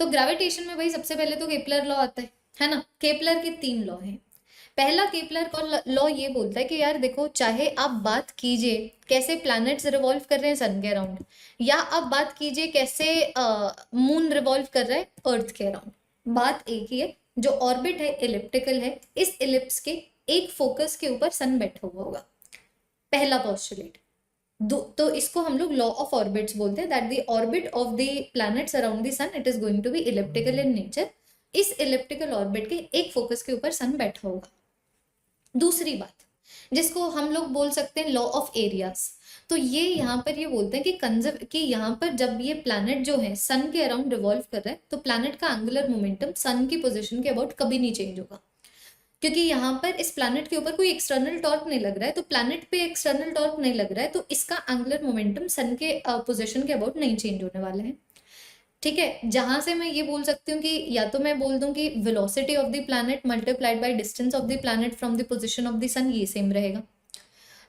तो ग्रेविटेशन में भाई सबसे पहले तो केपलर लॉ आता है ना। केपलर के 3 लॉ हैं। पहला केपलर का लॉ ये बोलता है कि यार देखो, चाहे आप बात कीजिए कैसे प्लैनेट्स रिवॉल्व कर रहे हैं सन के अराउंड, या आप बात कीजिए कैसे मून रिवॉल्व कर रहा है अर्थ के अराउंड, बात एक ही है। जो ऑर्बिट है इलिप्टिकल है, इस इलिप्स के एक फोकस के ऊपर सन बैठा हुआ होगा। पहला पोस्टुलेट। तो इसको हम लोग लॉ ऑफ ऑर्बिट्स बोलते हैं, that the orbit of the planets around the sun it is going to be elliptical in nature. इस इलिप्टिकल ऑर्बिट के एक फोकस के ऊपर सन बैठा होगा। दूसरी बात जिसको हम लोग बोल सकते हैं लॉ ऑफ एरियाज, तो ये यहाँ पर ये बोलते हैं कि यहाँ पर जब ये प्लैनेट जो है सन के अराउंड रिवॉल्व कर रहा है, तो प्लैनेट का एंगुलर मोमेंटम सन की पोजीशन के अबाउट कभी नहीं चेंज होगा, क्योंकि यहाँ पर इस प्लैनेट के ऊपर कोई एक्सटर्नल टॉर्क नहीं लग रहा है। तो प्लैनेट पे एक्सटर्नल टॉर्क नहीं लग रहा है, तो इसका एंगुलर मोमेंटम सन के पोजीशन के अबाउट नहीं चेंज होने वाला है। ठीक है, जहां से मैं ये बोल सकती हूँ कि या तो मैं बोल दूं कि velocity of the planet multiplied by distance of the planet from the position of the sun, ये सेम रहेगा।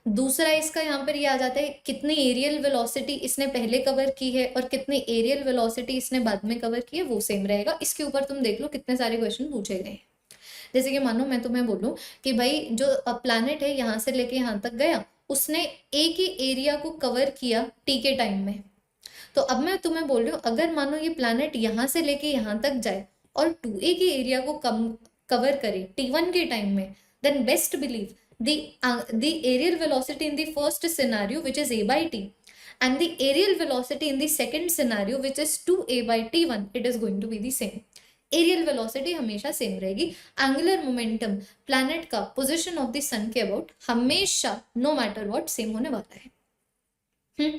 दूसरा इसका यहाँ पर ये आ जाता है कितनी एरियल वेलोसिटी इसने पहले कवर की है और कितनी एरियल वेलोसिटी इसने बाद में कवर की है, वो सेम रहेगा। इसके ऊपर तुम देख लो कितने सारे क्वेश्चन पूछे गए हैं। जैसे कि मानो मैं तुम्हें बोलूं कि भाई जो प्लैनेट है यहाँ से लेके यहाँ तक गया, उसने एक ही एरिया को कवर किया टी के टाइम में। तो अब मैं तुम्हें बोल रही हूँ, अगर मानो ये प्लैनेट यहाँ से लेके यहाँ तक जाए और 2a के एरिया को कवर करे t1 के टाइम में, then best believe the aerial velocity in the first scenario which is a by t and the aerial velocity in the second scenario which is 2a by t1, it is going to be the same. Areal velocity हमेशा same रहेगी। Angular momentum planet का position of the सन के about हमेशा no matter what same होने वाला है।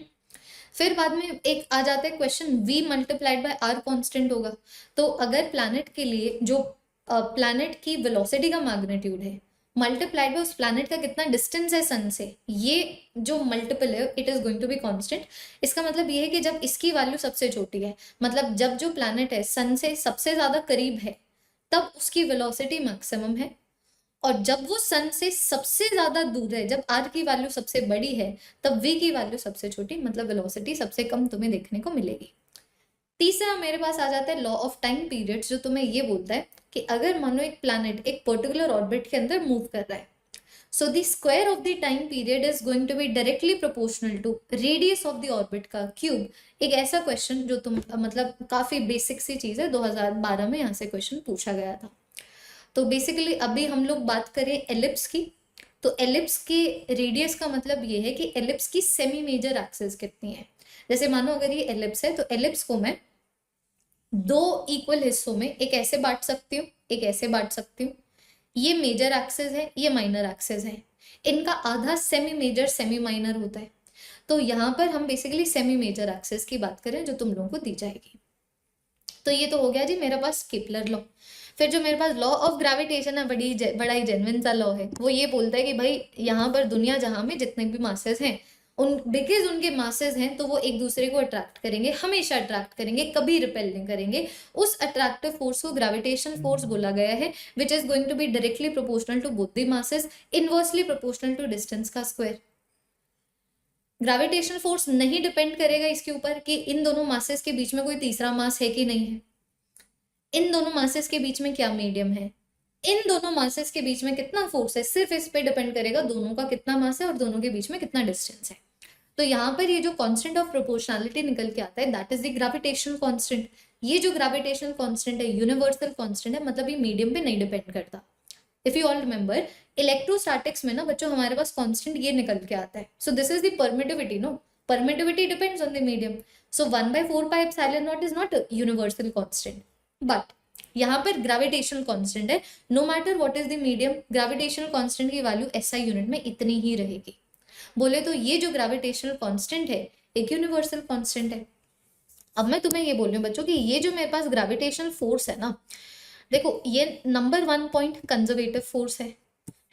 फिर बाद में एक आ जाता है question, v multiplied by r constant होगा। तो अगर प्लैनेट के लिए जो प्लैनेट की वेलोसिटी का मैग्नीट्यूड है मल्टीप्लाइड बाय उस प्लैनेट का कितना डिस्टेंस है सन से, ये जो मल्टीपल है it is going to be constant. इसका मतलब ये है कि जब इसकी वैल्यू सबसे छोटी है, मतलब जब जो प्लैनेट है सन से सबसे ज्यादा करीब है, तब उसकी वेलोसिटी मैक्सिमम है। और जब वो सन से सबसे ज्यादा दूर है, जब आर की वैल्यू सबसे बड़ी है, तब वी की वैल्यू सबसे छोटी, मतलब वेलोसिटी सबसे कम तुम्हें देखने को मिलेगी। तीसरा मेरे पास आ जाता है लॉ ऑफ टाइम पीरियड्स, जो तुम्हें ये बोलता है कि अगर मानो एक प्लैनेट एक पर्टिकुलर ऑर्बिट के अंदर मूव कर रहा है, so the square of the time period is going to be directly proportional to radius of the orbit का क्यूब। एक ऐसा क्वेश्चन जो तुम मतलब काफी बेसिक सी चीज है, 2012 में यहाँ से क्वेश्चन पूछा गया था। तो बेसिकली अभी हम लोग बात करें एलिप्स की, तो एलिप्स के रेडियस का मतलब ये है कि एलिप्स की सेमी मेजर एक्सिस कितनी है। जैसे मानो अगर ये एलिप्स है, तो एलिप्स को मैं 2 इक्वल हिस्सों में एक ऐसे बांट सकती हूँ, एक ऐसे बांट सकती हूँ। ये मेजर एक्सिस है, ये माइनर एक्सिस है, इनका आधा सेमी मेजर सेमी माइनर होता है। तो यहाँ पर हम बेसिकली सेमी मेजर एक्सिस की बात करें जो तुम लोगों को दी जाएगी। तो ये तो हो गया जी मेरे पास केपलर लॉ। फिर जो मेरे पास लॉ ऑफ ग्रेविटेशन है, बड़ा ही जेन्युइन सा लॉ है। वो ये बोलता है कि भाई यहाँ पर दुनिया जहां में जितने भी मासेस हैं, बिकॉज उनके मासेस हैं तो वो एक दूसरे को अट्रैक्ट करेंगे, हमेशा अट्रैक्ट करेंगे, कभी रिपेल नहीं करेंगे। उस अट्रैक्टिव फोर्स को ग्रेविटेशन फोर्स बोला गया है, which is going to be directly proportional to both the masses, inversely proportional to distance का स्क्वायर। ग्रेविटेशन फोर्स नहीं डिपेंड करेगा इसके ऊपर कि इन दोनों मासेस के बीच में कोई तीसरा मास है कि नहीं है, इन दोनों मासेस के बीच में क्या मीडियम है, इन दोनों मासेस के बीच में कितना फोर्स है, सिर्फ इस पे डिपेंड करेगा दोनों का कितना मास है और दोनों के बीच में कितना डिस्टेंस है। तो यहाँ पर ये जो कांस्टेंट ऑफ प्रोपोर्शनैलिटी निकल के आता है, that is the gravitational constant. ये जो ग्रेविटेशनल कांस्टेंट है यूनिवर्सल कांस्टेंट है, मतलब ये मीडियम पे नहीं डिपेंड करता। If you all remember electrostatics में ना बच्चों हमारे पास कांस्टेंट ये निकल के आता है। So this is the permittivity, no permittivity depends on the medium. So 1/4 pi epsilon not is not universal constant, but यहाँ पर ग्रेविटेशनल कांस्टेंट है। No matter what is the medium, gravitational constant की value SI unit में इतनी ही रहेगी। बोले तो ये जो ग्रेविटेशनल कांस्टेंट है एक यूनिवर्सल कांस्टेंट है। अब मैं तुम्हें ये बोल रही हूँ बच्चों कि ये जो मेरे पास ग्रेविटेशनल फोर्स है ना, देखो ये नंबर 1 पॉइंट कंजर्वेटिव फोर्स है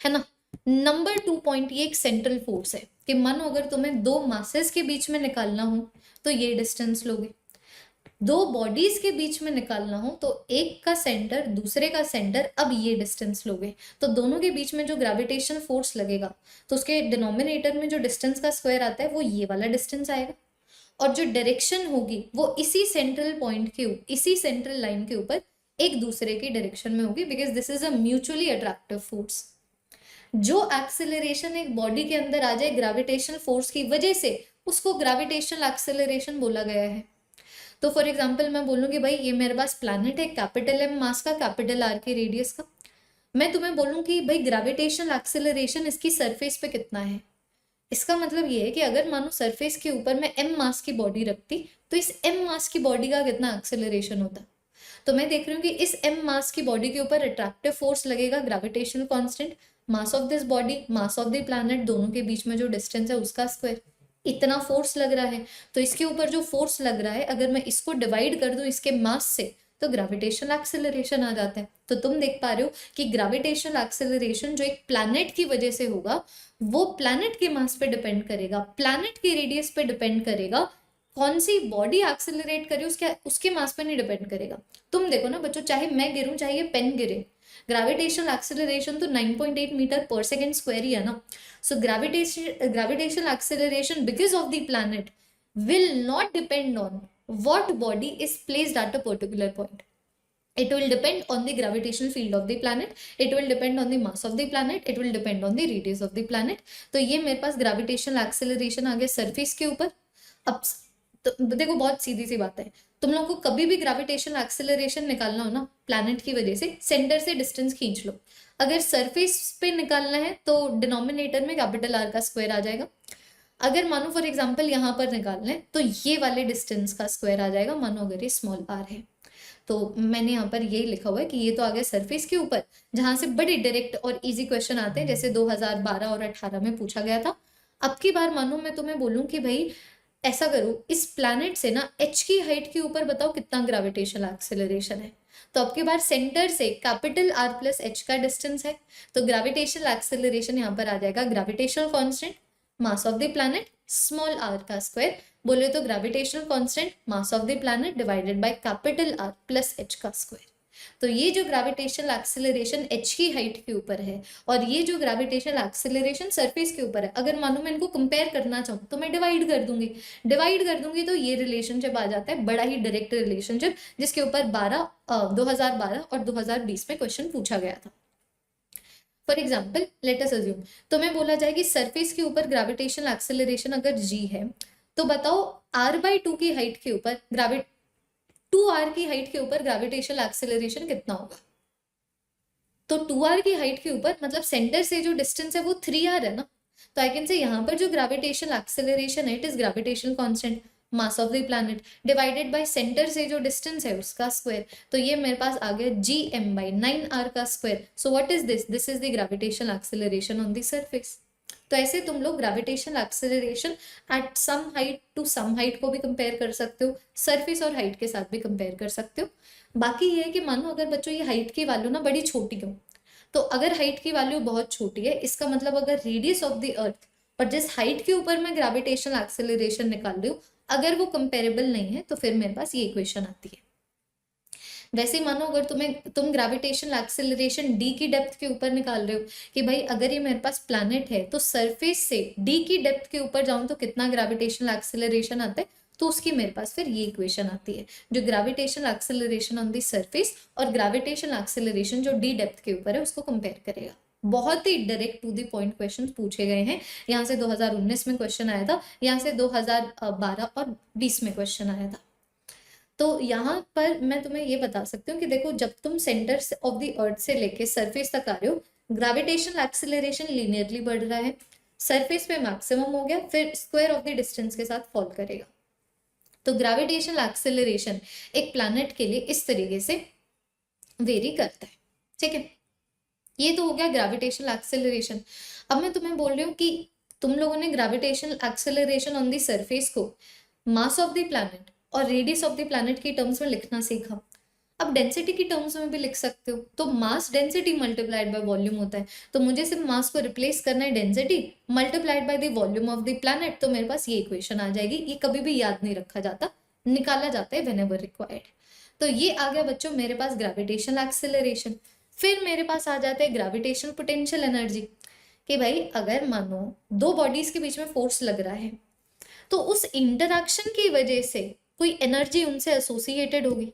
ना। नंबर 2 पॉइंट ये एक सेंट्रल फोर्स है कि मानो अगर तुम्हें 2 मासेस के बीच में निकालना हो तो ये डिस्टेंस लोगे, 2 बॉडीज के बीच में निकालना हो तो एक का सेंटर दूसरे का सेंटर, अब ये डिस्टेंस लोगे। तो दोनों के बीच में जो ग्रेविटेशन फोर्स लगेगा तो उसके डिनोमिनेटर में जो डिस्टेंस का स्क्वायर आता है वो ये वाला डिस्टेंस आएगा। और जो डायरेक्शन होगी वो इसी सेंट्रल पॉइंट के इसी सेंट्रल लाइन के ऊपर एक दूसरे की डायरेक्शन में होगी, because this is a mutually attractive force. जो एक्सेलरेशन एक बॉडी के अंदर आ जाए ग्रेविटेशनल फोर्स की वजह से, उसको ग्रेविटेशनल एक्सेलरेशन बोला गया है। तो फॉर एग्जाम्पल मैं बोलूँगी भाई ये मेरे पास प्लैनेट है, कैपिटल एम मास का, कैपिटल आर की रेडियस का। मैं तुम्हें बोलूँ कि भाई ग्रेविटेशनल एक्सेलरेशन इसकी सरफेस पे कितना है। इसका मतलब ये है कि अगर मानो सरफेस के ऊपर मैं एम मास की बॉडी रखती तो इस एम मास की बॉडी का कितना एक्सेलरेशन होता। तो मैं देख रही हूँ कि इस एम मास की बॉडी के ऊपर अट्रैक्टिव फोर्स लगेगा, gravitational constant, mass of this body, mass of the planet, दोनों के बीच में जो डिस्टेंस है उसका स्क्वायर, इतना फोर्स लग रहा है। तो इसके ऊपर जो फोर्स लग रहा है अगर मैं इसको डिवाइड कर दूं इसके मास से तो ग्रेविटेशनल एक्सेलरेशन आ जाता है। तो तुम देख पा रहे हो कि ग्रेविटेशनल एक्सेलरेशन जो एक प्लैनेट की वजह से होगा वो प्लैनेट के मास पे डिपेंड करेगा, प्लैनेट की रेडियस पे डिपेंड करेगा, कौन सी बॉडी एक्सेलरेट करे उसके मास पे नहीं डिपेंड करेगा। तुम देखो ना बच्चों, चाहे मैं गिरूं चाहे ये पेन गिरे, ग्रेविटेशनल एक्सेलरेशन तो 9.8 मीटर पर सेकेंड स्क्वायर ही है ना। So gravitational acceleration because of the planet will not depend on what body is placed at a particular point. It will depend on the gravitational field of the planet, it will depend on the mass of the planet, it will depend on the radius of the planet. तो ये मेरे पास gravitational acceleration आ गया surface के ऊपर। अब तो देखो बहुत सीधी सी बात है, तुम लोग को कभी भी ग्रेविटेशनल एक्सेलरेशन निकालना हो ना प्लैनेट की वजह से, सेंटर से डिस्टेंस खींच लो। अगर सरफेस पे निकालना है तो डिनोमिनेटर में कैपिटल आर का स्क्वायर आ जाएगा। अगर मानो फॉर एग्जाम्पल यहाँ पर निकालना है तो ये वाले डिस्टेंस का स्क्वायर आ जाएगा, मानो अगर ये स्मॉल आर है। तो मैंने यहाँ पर यही लिखा हुआ है कि ये तो आ गया सरफेस के ऊपर, जहां से बड़े डायरेक्ट और इजी क्वेश्चन आते हैं, जैसे 2012 और 18 में पूछा गया था। अब की बार मानो मैं तुम्हें बोलूं कि भाई ऐसा करो, इस प्लैनेट से ना एच की हाइट के ऊपर बताओ कितना ग्रेविटेशनल एक्सेलरेशन है। तो अब की बार सेंटर से कैपिटल आर प्लस एच का डिस्टेंस है, तो ग्रेविटेशनल एक्सेलरेशन यहाँ पर आ जाएगा gravitational constant mass of the planet small R का स्क्वायर, बोले तो gravitational constant mass of the planet divided by capital R plus H का स्क्वायर। तो ये जो ग्रेविटेशनल एक्सेलरेशन एच की हाइट के ऊपर है और ये जो ग्रेविटेशनल एक्सेलरेशन सरफेस के ऊपर है, अगर मानो मैं इनको कंपेयर करना चाहूँ तो मैं डिवाइड कर दूंगी तो ये रिलेशनशिप आ जाता है, बड़ा ही डायरेक्ट रिलेशनशिप, जिसके ऊपर 2012 और 2020 में क्वेश्चन पूछा गया था। For example let us assume, तो मैं बोला जाए कि सरफेस के ऊपर ग्रेविटेशनल एक्सेलरेशन अगर g है, तो बताओ r/2 की हाइट के ऊपर 2r की हाइट के ऊपर ग्रेविटेशनल एक्सेलरेशन कितना होगा। तो 2r की हाइट के ऊपर मतलब सेंटर से जो डिस्टेंस है वो 3r है ना, तो आई कैन से यहाँ पर जो ग्रेविटेशनल एक्सेलरेशन है it is gravitational constant mass of the planet divided bye centre से जो डिस्टेंस है उसका स्क्वायर। तो ये मेरे पास आ गया gm/9r का square. So what is this is the gravitational acceleration on the surface. तो ऐसे तुम लोग gravitational acceleration at some height to some height को भी कंपेयर कर सकते हो, सरफेस और हाइट के साथ भी कंपेयर कर सकते हो। बाकी ये है कि मानो अगर बच्चों ये हाइट की वैल्यू ना बड़ी छोटी हो, तो अगर हाइट की वैल्यू बहुत छोटी है इसका मतलब अगर रेडियस ऑफ द अर्थ और जिस हाइट के ऊपर मैं ग्रेविटेशनल एक्सेलरेशन निकाल रही हूँ अगर वो कंपेरेबल नहीं है तो फिर मेरे पास ये इक्वेशन आती है। वैसे मानो अगर तुम ग्रेविटेशनल एक्सेलरेशन डी की डेप्थ के ऊपर निकाल रहे हो कि भाई अगर ये मेरे पास प्लैनेट है तो सरफेस से डी की डेप्थ के ऊपर जाऊं तो कितना ग्रेविटेशनल एक्सेलरेशन आता है, तो उसकी मेरे पास फिर ये इक्वेशन आती है जो gravitational acceleration on the surface और ग्रेविटेशनल एक्सेलरेशन जो डी डेप्थ के ऊपर है उसको कंपेयर करेगा। बहुत ही direct to the point question पूछे गए हैं। यहाँ से 2019 में क्वेश्चन आया था, यहाँ से 2012 और 20 में क्वेश्चन आया था। तो यहाँ पर मैं तुम्हें ये बता सकती हूँ कि देखो जब तुम सेंटर ऑफ द अर्थ से लेके सरफेस तक आ रहे हो ग्रेविटेशनल एक्सेलरेशन लीनियरली बढ़ रहा है, सरफेस पे मैक्सिमम हो गया, फिर स्क्वायर ऑफ द डिस्टेंस के साथ फॉल करेगा। तो ग्रेविटेशनल एक्सेलरेशन एक प्लैनेट के लिए इस तरीके से वेरी करता है, ठीक है। ये तो हो गया ग्रेविटेशनल एक्सेलरेशन। अब मैं तुम्हें बोल रही हूँ कि तुम लोगों ने gravitational acceleration on the surface को मास ऑफ द प्लैनेट और रेडियस ऑफ द प्लैनेट की टर्म्स में लिखना सीखा। अब डेंसिटी की टर्म्स में भी लिख सकते हो, तो mass density multiplied by volume होता है, तो मुझे सिर्फ मास को रिप्लेस करना है density multiplied by the volume of the planet, तो मेरे पास ये इक्वेशन आ जाएगी। ये कभी भी याद नहीं रखा जाता, निकाला जाता है व्हेनेवर रिक्वायर्ड। तो ये आ गया बच्चों मेरे पास ग्रेविटेशनल एक्सेलरेशन। फिर मेरे पास आ जाता है ग्रेविटेशनल पोटेंशियल एनर्जी कि भाई अगर मानो दो बॉडीज के बीच में फोर्स लग रहा है तो उस इंटरेक्शन की वजह से कोई एनर्जी उनसे एसोसिएटेड होगी।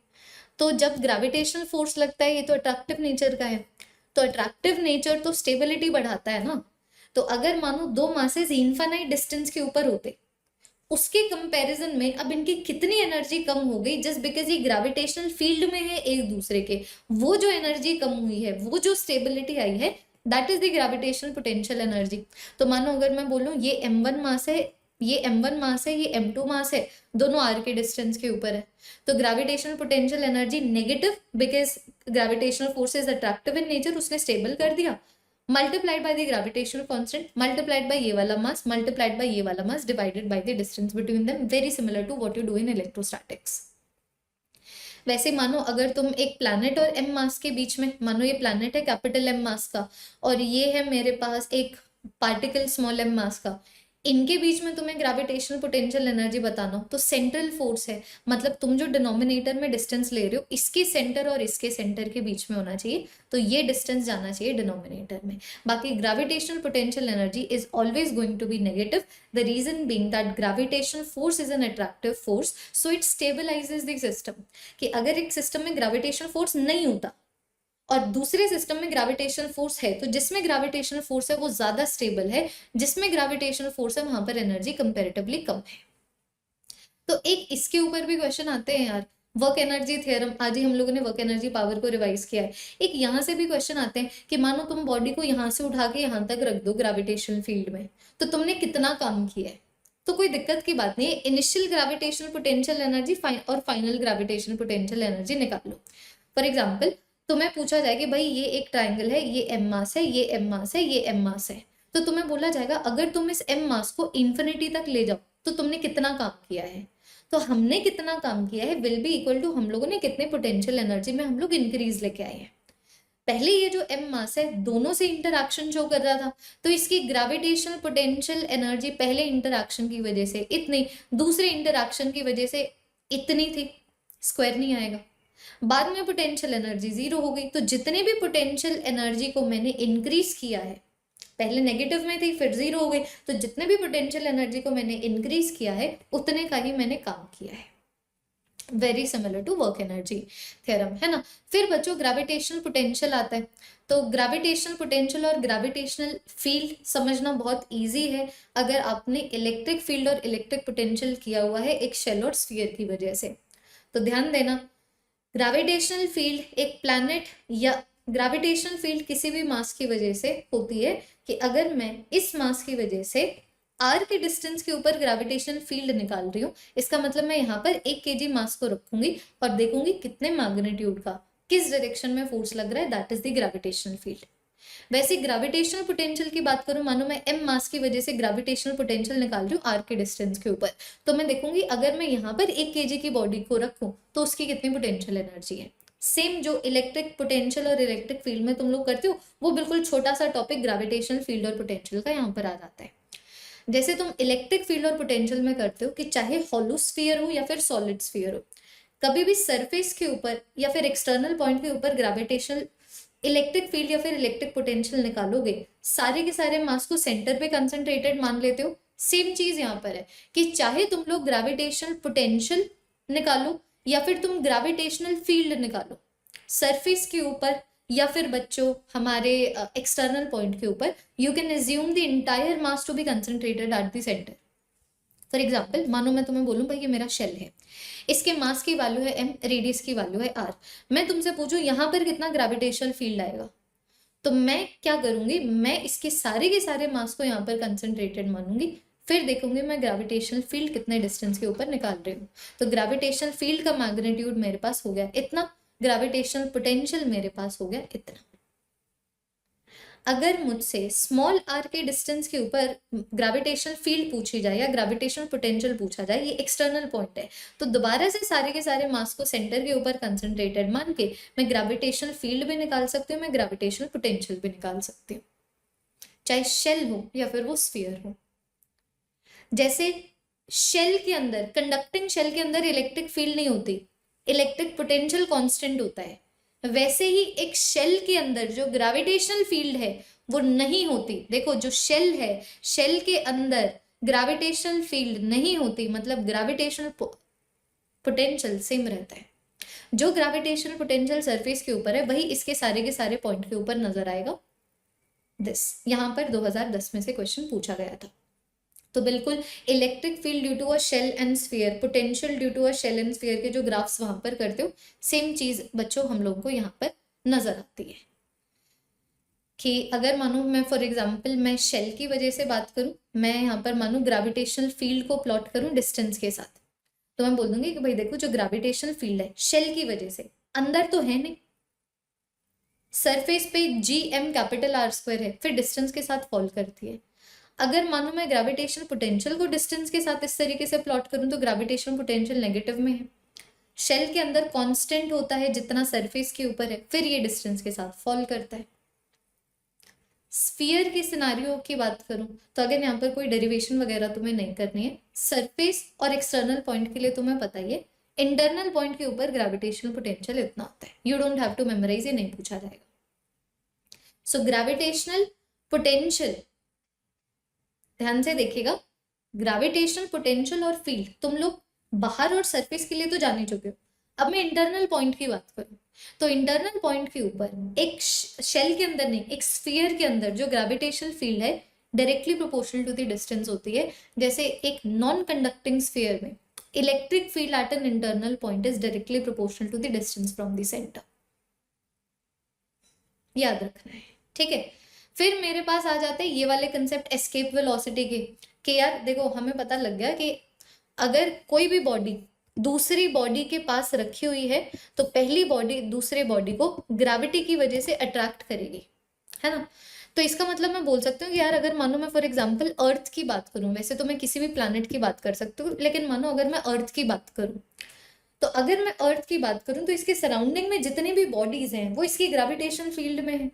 तो जब ग्रेविटेशनल फोर्स लगता है, ये तो अट्रैक्टिव नेचर का है, तो अट्रैक्टिव नेचर तो स्टेबिलिटी बढ़ाता है ना। तो अगर मानो दो मासेस इनफाइनाइट डिस्टेंस के ऊपर होते, उसके कंपैरिजन में अब इनकी कितनी एनर्जी कम हो गई, जस्ट बिकॉज ये ग्रेविटेशनल फील्ड में है एक दूसरे के, वो जो एनर्जी कम हुई है, वो जो स्टेबिलिटी आई है, that is the gravitational potential energy. तो मानो अगर मैं बोलूं ये m1 मास है, ये m1 मास है, ये m2 मास है, दोनों r के डिस्टेंस के ऊपर है, तो gravitational potential energy negative, because gravitational force is attractive in nature, उसने स्टेबल कर दिया, multiplied by the gravitational constant, multiplied by ये वाला mass, multiplied by ये वाला mass, divided by the distance between them, very similar to what you do in electrostatics। वैसे मानो अगर तुम एक प्लैनेट और m मास के बीच में, मानो ये प्लैनेट है कैपिटल M मास का, और ये है मेरे पास एक पार्टिकल स्मॉल m मास का, इनके बीच में तुम्हें ग्रेविटेशनल पोटेंशियल एनर्जी बताना हो, तो सेंट्रल फोर्स है, मतलब तुम जो डिनोमिनेटर में डिस्टेंस ले रहे हो, इसके सेंटर और इसके सेंटर के बीच में होना चाहिए, तो ये डिस्टेंस जाना चाहिए डिनोमिनेटर में। बाकी gravitational potential energy is always going to be negative, the reason being that gravitational force is an attractive force, so it stabilizes the system. कि अगर एक सिस्टम में ग्रेविटेशनल फोर्स नहीं होता और दूसरे सिस्टम में ग्रेविटेशनल फोर्स है, तो जिसमें ग्रेविटेशनल फोर्स है वो ज्यादा स्टेबल है, जिसमें ग्रेविटेशनल फोर्स है वहां पर एनर्जी कंपैरेटिवली कम है। तो एक इसके ऊपर भी क्वेश्चन आते हैं यार, वर्क एनर्जी थ्योरम, आज ही हम लोगों ने वर्क एनर्जी पावर को रिवाइज किया है। एक यहाँ से भी क्वेश्चन आते हैं कि मानो तुम बॉडी को यहाँ से उठा के यहाँ तक रख दो ग्रेविटेशनल फील्ड में, तो तुमने कितना काम किया है। तो कोई दिक्कत की बात नहीं है, इनिशियल ग्रेविटेशनल पोटेंशियल एनर्जी और फाइनल ग्रेविटेशनल पोटेंशियल एनर्जी निकालो। फॉर एग्जाम्पल तुम्हें पूछा जाए कि भाई ये एक ट्राइंगल है, ये m मास है, ये m मास है, ये m मास है, तो तुम्हें बोला जाएगा अगर तुम इस m मास को इन्फिनिटी तक ले जाओ तो तुमने कितना काम किया है। तो हमने कितना काम किया है विल बी इक्वल टू हम लोगों ने कितने पोटेंशियल एनर्जी में हम लोग इंक्रीज लेके आए हैं। पहले ये जो m मास है दोनों से इंटरैक्शन शो कर रहा था, तो इसकी ग्रेविटेशनल पोटेंशियल एनर्जी पहले इंटरैक्शन की वजह से इतनी, दूसरे इंटरैक्शन की वजह से इतनी थी, स्क्वायर नहीं आएगा। बाद में पोटेंशियल एनर्जी जीरो हो गई, तो जितने भी पोटेंशियल एनर्जी को मैंने इंक्रीज किया है, पहले नेगेटिव में थी फिर जीरो हो गई, तो जितने भी पोटेंशियल एनर्जी को मैंने इंक्रीज किया है उतने का ही मैंने काम किया है। Very similar to work energy theorem, है ना। फिर बच्चों ग्रेविटेशनल पोटेंशियल आता है, तो ग्रेविटेशनल पोटेंशियल और ग्रेविटेशनल फील्ड समझना बहुत इजी है अगर आपने इलेक्ट्रिक फील्ड और इलेक्ट्रिक पोटेंशियल किया हुआ है एक शेल और स्फीयर की वजह से। तो ध्यान देना, ग्रेविटेशनल फील्ड एक प्लैनेट या ग्रेविटेशनल फील्ड किसी भी मास की वजह से होती है कि अगर मैं इस मास की वजह से r के डिस्टेंस के ऊपर ग्रेविटेशनल फील्ड निकाल रही हूँ, इसका मतलब मैं यहाँ पर 1 kg मास को रखूंगी और देखूंगी कितने मैग्नीट्यूड का, किस डायरेक्शन में फोर्स लग रहा है, that is the gravitational field. वैसे ग्रेविटेशनल पोटेंशियल की बात करूं, मानो मैं m मास की वजह से ग्रेविटेशनल पोटेंशियल निकाल रही हूँ r के डिस्टेंस के ऊपर, तो मैं देखूंगी अगर मैं यहाँ पर 1 kg की बॉडी को रखूं तो उसकी कितनी पोटेंशियल एनर्जी है। सेम जो इलेक्ट्रिक पोटेंशियल और इलेक्ट्रिक फील्ड में तुम लोग करते हो, वो बिल्कुल छोटा सा टॉपिक ग्रेविटेशनल फील्ड और पोटेंशियल का यहाँ पर आ जाता है। जैसे तुम इलेक्ट्रिक फील्ड और पोटेंशियल में करते हो कि चाहे हॉलो स्फीयर हो या फिर सॉलिड स्फीयर हो, कभी भी सरफेस के ऊपर या फिर एक्सटर्नल पॉइंट के ऊपर ग्रेविटेशनल इलेक्ट्रिक फील्ड या फिर इलेक्ट्रिक पोटेंशियल निकालोगे, सारे के सारे मास को सेंटर पे कंसंट्रेटेड मान लेते हो। सेम चीज यहाँ पर है कि चाहे तुम लोग ग्रेविटेशनल पोटेंशियल निकालो या फिर तुम ग्रेविटेशनल फील्ड निकालो, सरफेस के ऊपर या फिर बच्चों हमारे एक्सटर्नल पॉइंट के ऊपर, you can assume the entire mass to be concentrated at the center. For example मानो मैं तुम्हें बोलूं भाई ये मेरा शेल है, इसके मास की वैल्यू है m, रेडियस की वैल्यू है r, मैं तुमसे पूछूं यहाँ पर कितना ग्रेविटेशनल फील्ड आएगा, तो मैं क्या करूंगी, मैं इसके के सारे मास को यहाँ पर कंसंट्रेटेड मानूंगी, फिर देखूंगी मैं ग्रेविटेशनल फील्ड कितने डिस्टेंस के ऊपर निकाल रही हूँ। तो ग्रेविटेशनल फील्ड का मैग्नीट्यूड मेरे पास हो गया इतना, ग्रेविटेशनल पोटेंशियल मेरे पास हो गया इतना। अगर मुझसे स्मॉल r के डिस्टेंस के ऊपर ग्रेविटेशनल फील्ड पूछी जाए या ग्रेविटेशनल पोटेंशियल पूछा जाए, ये एक्सटर्नल पॉइंट है, तो दोबारा से सारे के सारे मास को सेंटर के ऊपर कंसंट्रेटेड मान के मैं ग्रेविटेशनल फील्ड भी निकाल सकती हूँ, मैं ग्रेविटेशनल पोटेंशियल भी निकाल सकती हूँ, चाहे शेल हो या फिर वो स्फीयर हो। जैसे शेल के अंदर, कंडक्टिंग शेल के अंदर इलेक्ट्रिक फील्ड नहीं होती, इलेक्ट्रिक पोटेंशियल कांस्टेंट होता है, वैसे ही एक शेल के अंदर जो ग्रेविटेशनल फील्ड है वो नहीं होती। देखो जो शेल है, शेल के अंदर ग्रेविटेशनल फील्ड नहीं होती, मतलब ग्रेविटेशनल पोटेंशियल सेम रहता है। जो ग्रेविटेशनल पोटेंशियल सरफेस के ऊपर है वही इसके सारे के सारे पॉइंट के ऊपर नजर आएगा। यहाँ पर 2010 में से क्वेश्चन पूछा गया था। तो बिल्कुल electric field due to a shell and sphere, potential due to a shell and sphere के जो ग्राफ्स वहां पर करते हो, सेम चीज बच्चों हम लोगों को यहाँ पर नजर आती है। कि अगर मानो मैं फॉर एग्जांपल मैं शेल की वजह से बात करूं, मैं यहाँ पर मानो ग्रेविटेशनल फील्ड को प्लॉट करूं डिस्टेंस के साथ, तो मैं बोल दूंगी कि भाई देखो जो ग्रेविटेशनल फील्ड है शेल की वजह से, अंदर तो है नहीं, सरफेस पे G M capital R square है, फिर डिस्टेंस के साथ फॉल करती है। अगर मानो मैं ग्रेविटेशनल पोटेंशियल को डिस्टेंस के साथ इस तरीके से प्लॉट करूं तो ग्रेविटेशनल पोटेंशियल नेगेटिव में है, शेल के अंदर कांस्टेंट होता है जितना सरफेस के ऊपर है, फिर ये डिस्टेंस के साथ फॉल करता है। स्फीयर की सिनारियो की बात करूं तो अगर यहाँ पर कोई डेरिवेशन वगैरह तुम्हें नहीं करनी है, सरफेस और एक्सटर्नल पॉइंट के लिए तुम्हें पता ही है, इंटरनल पॉइंट के ऊपर ग्रेविटेशनल पोटेंशियल इतना होता है, you don't have to memorize, ये नहीं पूछा जाएगा। सो ग्रेविटेशनल पोटेंशियल ध्यान से देखिएगा, ग्रेविटेशनल पोटेंशियल और फील्ड तुम लोग बाहर और सरफेस के लिए तो जान ही चुके हो। अब मैं इंटरनल पॉइंट की बात करूं तो इंटरनल पॉइंट के ऊपर एक शेल के अंदर नहीं, एक स्फीयर के अंदर जो ग्रेविटेशनल फील्ड है directly proportional to the distance होती है। जैसे एक नॉन कंडक्टिंग स्फीयर में electric field at an internal point is directly proportional to the distance from the center, याद रखना है, ठीक है। फिर मेरे पास आ जाते हैं ये वाले कंसेप्ट एस्केप वेलोसिटी के, कि यार देखो हमें पता लग गया कि अगर कोई भी बॉडी दूसरी बॉडी के पास रखी हुई है तो पहली बॉडी दूसरे बॉडी को ग्रेविटी की वजह से अट्रैक्ट करेगी, है ना। तो इसका मतलब मैं बोल सकती हूँ कि यार अगर मानो मैं फॉर एग्जांपल अर्थ की बात करूँ, वैसे तो मैं किसी भी प्लैनेट की बात कर सकती हूँ, लेकिन मानो अगर मैं अर्थ की बात करूँ, तो अगर मैं अर्थ की बात करूँ तो इसके सराउंडिंग में जितनी भी बॉडीज हैं वो इसकी ग्रेविटेशन फील्ड में है।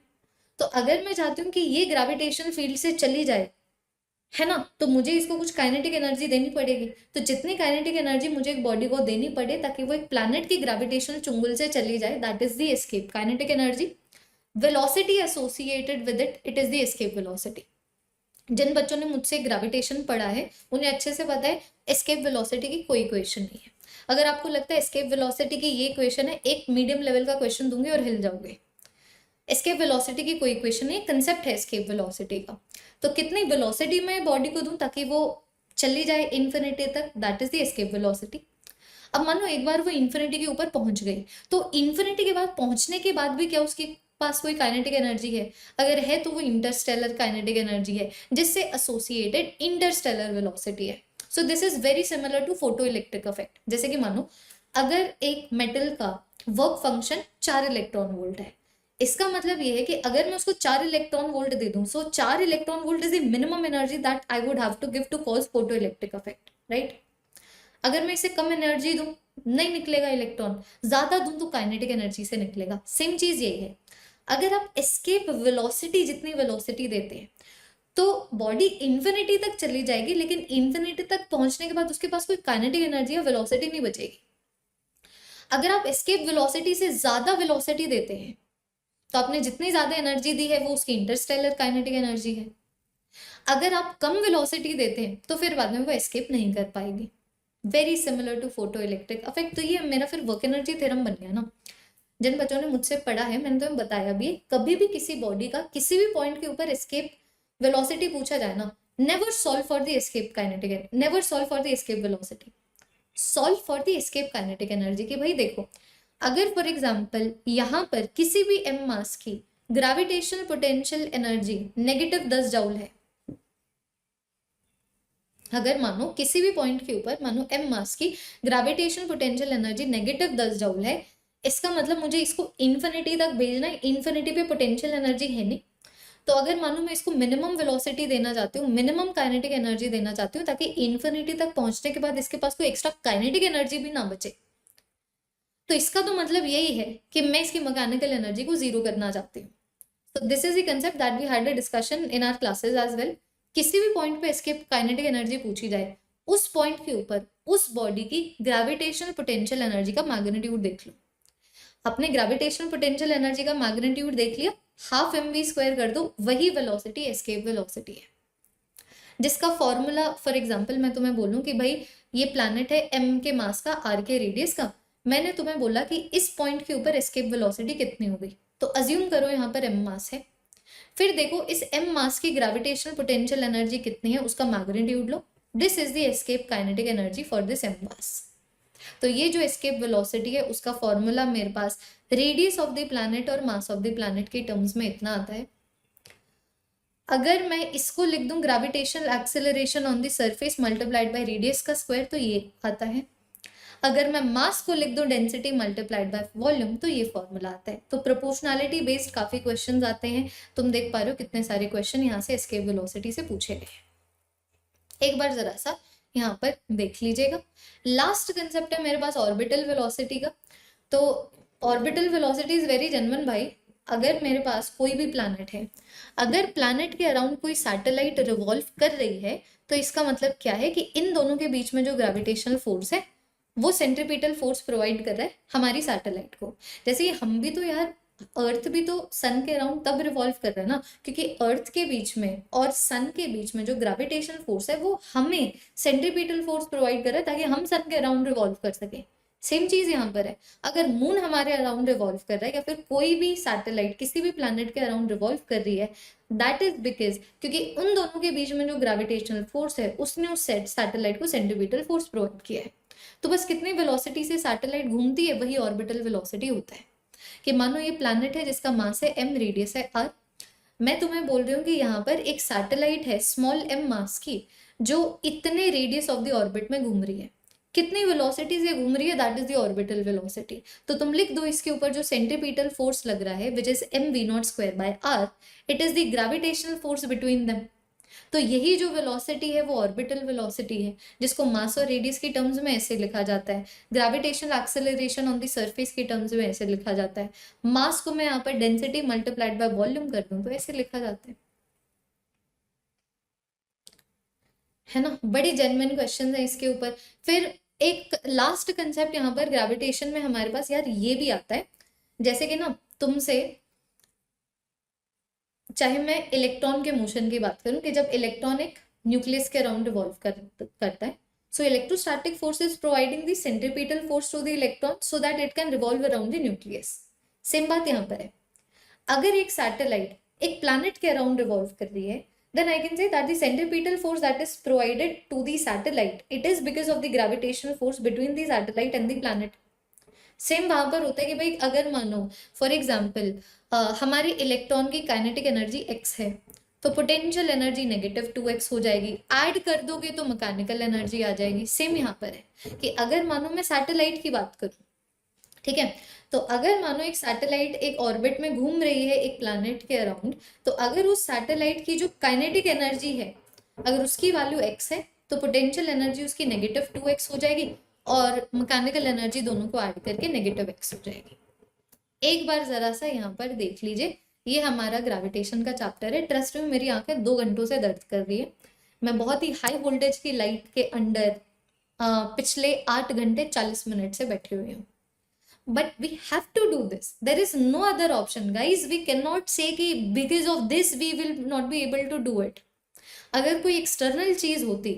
तो अगर मैं चाहती हूँ कि ये ग्रेविटेशन फील्ड से चली जाए, है ना, तो मुझे इसको कुछ काइनेटिक एनर्जी देनी पड़ेगी। तो जितनी काइनेटिक एनर्जी मुझे एक बॉडी को देनी पड़े ताकि वो एक प्लैनेट की ग्रेविटेशनल चुंगल से चली जाए, that is the escape kinetic energy. Velocity associated with it, it is the escape velocity. जिन बच्चों ने मुझसे ग्रेविटेशन पढ़ा है उन्हें अच्छे से पता है एस्केप वेलोसिटी की कोई इक्वेशन नहीं है। अगर आपको लगता है एस्केप वेलोसिटी की ये इक्वेशन है, एक मीडियम लेवल का क्वेश्चन दूंगी और हिल जाओगे। एस्केप वेलोसिटी की कोई इक्वेशन नहीं, कंसेप्ट है एस्केप वेलोसिटी का। तो कितनी वेलोसिटी में बॉडी को दूं ताकि वो चली जाए इन्फिनिटी तक, that is the escape velocity. अब मानो एक बार वो इन्फिनिटी के ऊपर पहुंच गई, तो इन्फिनिटी के बाद पहुंचने के बाद भी क्या उसके पास कोई काइनेटिक एनर्जी है? अगर है तो वो इंटरस्टेलर काइनेटिक एनर्जी है जिससे एसोसिएटेड इंटरस्टेलर वेलोसिटी है। So this is very similar to photo electric effect. जैसे कि मानो अगर एक मेटल का वर्क फंक्शन 4 इलेक्ट्रॉन वोल्ट है, इसका मतलब ये है कि अगर मैं उसको 4 इलेक्ट्रॉन वोल्ट दे दूं, so 4 electron volt is the minimum energy that I would have to give to cause photo electric effect, right. अगर मैं इसे कम एनर्जी दूं नहीं निकलेगा इलेक्ट्रॉन, ज्यादा दूं तो काइनेटिक एनर्जी से निकलेगा। सेम चीज यही है, अगर आप एस्केप वेलोसिटी जितनी वेलोसिटी देते हैं तो बॉडी इन्फिनिटी तक चली जाएगी, लेकिन इन्फिनिटी तक पहुंचने के बाद उसके पास कोई काइनेटिक एनर्जी या वेलोसिटी नहीं बचेगी। अगर आप एस्केप वेलोसिटी से ज्यादा वेलोसिटी देते हैं तो आपने जितनी ज्यादा एनर्जी दी है वो उसकी इंटरस्टेलर काइनेटिक एनर्जी है। अगर आप कम वेलोसिटी देते हैं तो फिर बाद में वो एस्केप नहीं कर पाएगी। Very similar to photo electric effect. तो ये मेरा फिर वर्क एनर्जी थ्योरम बन गया ना। जिन बच्चों ने मुझसे पढ़ा है मैंने तुम्हें बताया भी, कभी भी किसी बॉडी का किसी भी पॉइंट के ऊपर एस्केप वेलोसिटी पूछा जाए ना, never solve for the escape kinetic, never solve for the escape velocity, solve for the escape kinetic energy. कि भाई देखो अगर फॉर एग्जाम्पल यहाँ पर किसी भी एम मास की gravitational potential energy negative 10 joule है, अगर मानो किसी भी पॉइंट के ऊपर मानो एम मास की gravitational potential energy negative 10 joule है, इसका मतलब मुझे इसको इन्फिनिटी तक भेजना है। इन्फिनिटी पे पोटेंशियल एनर्जी है नहीं, तो अगर मानो मैं इसको मिनिमम वेलोसिटी देना चाहती हूँ, मिनिमम काइनेटिक एनर्जी देना चाहती हूँ ताकि इन्फिनिटी तक पहुंचने के बाद इसके पास कोई एक्स्ट्रा काइनेटिक एनर्जी भी ना बचे, तो इसका तो मतलब यही है कि मैं इसकी मैकेनिकल एनर्जी को जीरो करना चाहती हूँ। तो this is the concept that we had a discussion in our classes as well. किसी भी पॉइंट पे एस्केप काइनेटिक एनर्जी पूछी जाए, उस पॉइंट के ऊपर उस बॉडी की ग्रेविटेशनल पोटेंशियल एनर्जी का मैग्नीट्यूड देख लो। अपने ग्रेविटेशनल पोटेंशियल एनर्जी का मैग्नीट्यूड देख लिया, ½ mv² कर दो, वही वेलोसिटी एस्केप वेलोसिटी है। जिसका फॉर्मूला फॉर एग्जांपल मैं तुम्हें बोलूं कि भाई ये प्लैनेट है m के मास का r के रेडियस का, मैंने तुम्हें बोला कि इस पॉइंट के ऊपर एस्केप वेलोसिटी कितनी होगी, तो अज्यूम करो यहाँ पर m मास है। फिर देखो इस m मास की ग्रेविटेशनल पोटेंशियल एनर्जी कितनी है, उसका magnitude low. This is the escape kinetic energy for this m मास। तो ये जो एस्केप वेलोसिटी है उसका फॉर्मूला मेरे पास रेडियस ऑफ द प्लैनेट और मास ऑफ द प्लैनेट के टर्म्स में इतना आता है। अगर मैं इसको लिख दूं gravitational acceleration on the surface multiplied by radius का स्क्वायर, तो ये आता है। अगर मैं मास को लिख दूं डेंसिटी मल्टीप्लाइड बाय वॉल्यूम, तो ये फॉर्मूला आता है। तो प्रोपोर्शनैलिटी बेस्ड काफी क्वेश्चंस आते हैं, तुम देख पा रहे हो कितने सारे क्वेश्चन यहाँ से एस्केप वेलोसिटी से पूछे गए। एक बार जरा सा यहाँ पर देख लीजिएगा। लास्ट कंसेप्ट है मेरे पास ऑर्बिटल वेलोसिटी का। तो orbital velocity is very genuine भाई। अगर मेरे पास कोई भी प्लैनेट है, अगर प्लैनेट के अराउंड कोई सैटेलाइट रिवॉल्व कर रही है, तो इसका मतलब क्या है कि इन दोनों के बीच में जो ग्रेविटेशनल फोर्स है वो सेंट्रीपिटल फोर्स प्रोवाइड कर रहा है हमारी सैटेलाइट को। जैसे हम भी तो यार, अर्थ भी तो सन के अराउंड तब रिवॉल्व कर रहा है ना, क्योंकि अर्थ के बीच में और सन के बीच में जो ग्रेविटेशनल फोर्स है वो हमें सेंट्रीपिटल फोर्स प्रोवाइड कर रहा है ताकि हम सन के अराउंड रिवॉल्व कर सके। सेम चीज यहाँ पर है। अगर मून हमारे अराउंड रिवॉल्व कर रहा है या फिर कोई भी सैटेलाइट किसी भी प्लैनेट के अराउंड रिवॉल्व कर रही है, दैट इज बिकॉज क्योंकि उन दोनों के बीच में जो ग्रेविटेशनल फोर्स है उसने उस सैटेलाइट को सेंट्रीपिटल फोर्स प्रोवाइड किया है। तो बस कितनी वेलोसिटी से सैटेलाइट घूमती है वही ऑर्बिटल वेलोसिटी होता है। कि मानो ये प्लैनेट है जिसका मास है m, रेडियस है r। मैं तुम्हें बोल रही हूँ कि यहाँ पर एक सैटेलाइट है स्मॉल m मास की जो इतने रेडियस ऑफ द ऑर्बिट में घूम रही है। कितनी वेलोसिटी से घूम रही है, that is the orbital velocity. तो तुम लिख दो इसके ऊपर जो सेंट्रीपिटल फोर्स लग रहा है which is mv0² r, it is the gravitational force between them. तो यही जो वेलोसिटी है वो ऑर्बिटल वेलोसिटी है, जिसको मास और रेडियस की टर्म्स में ऐसे लिखा जाता है। Gravitational acceleration on the surface की टर्म्स में ऐसे लिखा जाता है। मास को मैं यहाँ पर डेंसिटी मल्टीप्लाइड बाय वॉल्यूम कर दूं तो ऐसे लिखा जाता है ना। बड़ी जेन्युइन क्वेश्चन है इसके ऊपर। फिर एक लास्ट कंसेप्ट यहाँ पर ग्रेविटेशन में हमारे पास यार ये भी आता है, जैसे कि ना तुमसे चाहे मैं इलेक्ट्रॉन के मोशन की बात करूं कि जब इलेक्ट्रॉन एक न्यूक्लियस के अराउंड रिवॉल्व करता है, so electrostatic force is providing the centripetal force to the electron so that it can revolve around the nucleus. Same बात यहाँ पर है। अगर एक सैटेलाइट एक प्लैनेट के अराउंड रिवॉल्व कर रही है, then I can say that the centripetal force that is provided to the satellite, it is because of the gravitational force between the satellite and the planet. Same वहां पर होता है कि भाई अगर मानो फॉर एग्जाम्पल हमारे इलेक्ट्रॉन की काइनेटिक एनर्जी x है, तो पोटेंशियल एनर्जी -2x हो जाएगी। ऐड कर दोगे तो मैकेनिकल एनर्जी आ जाएगी। सेम यहाँ पर है कि अगर मानो मैं सैटेलाइट की बात करूं, ठीक है, तो अगर मानो एक सैटेलाइट एक ऑर्बिट में घूम रही है एक प्लैनेट के अराउंड, तो अगर उस सैटेलाइट की जो काइनेटिक एनर्जी है अगर उसकी वैल्यू x है, तो पोटेंशियल एनर्जी उसकी -2x हो जाएगी और मैकेनिकल एनर्जी दोनों को ऐड करके -x हो जाएगी। एक बार जरा सा यहाँ पर देख लीजिए, ये हमारा ग्रेविटेशन का चैप्टर है। ट्रस्ट में मेरी आंखें 2 घंटों से दर्द कर रही है। मैं बहुत ही हाई वोल्टेज की लाइट के अंडर पिछले 8 घंटे 40 मिनट से बैठी हुई हूँ। But we have to do this. There is no other option, guys. We cannot say कि because of this we will not be able to do it. अगर कोई एक्सटर्नल चीज होती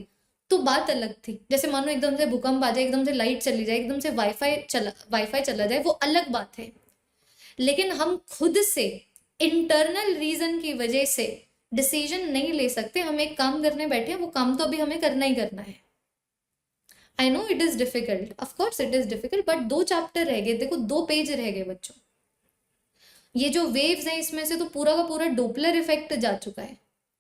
तो बात अलग थी। जैसे मानो एकदम से भूकंप आ जाए, एकदम से लाइट चली जाए, एकदम से वाईफाई चला जाए, वो अलग बात है। लेकिन हम खुद से इंटरनल रीजन की वजह से डिसीजन नहीं ले सकते। हम एक काम करने बैठे हैं, वो काम तो अभी हमें करना ही करना है। I know it is difficult, of course it is difficult, but 2 chapter रह गए। देखो 2 पेज रह गए बच्चों। ये जो वेव्स हैं इसमें से तो पूरा का पूरा डोपलर इफेक्ट जा चुका है।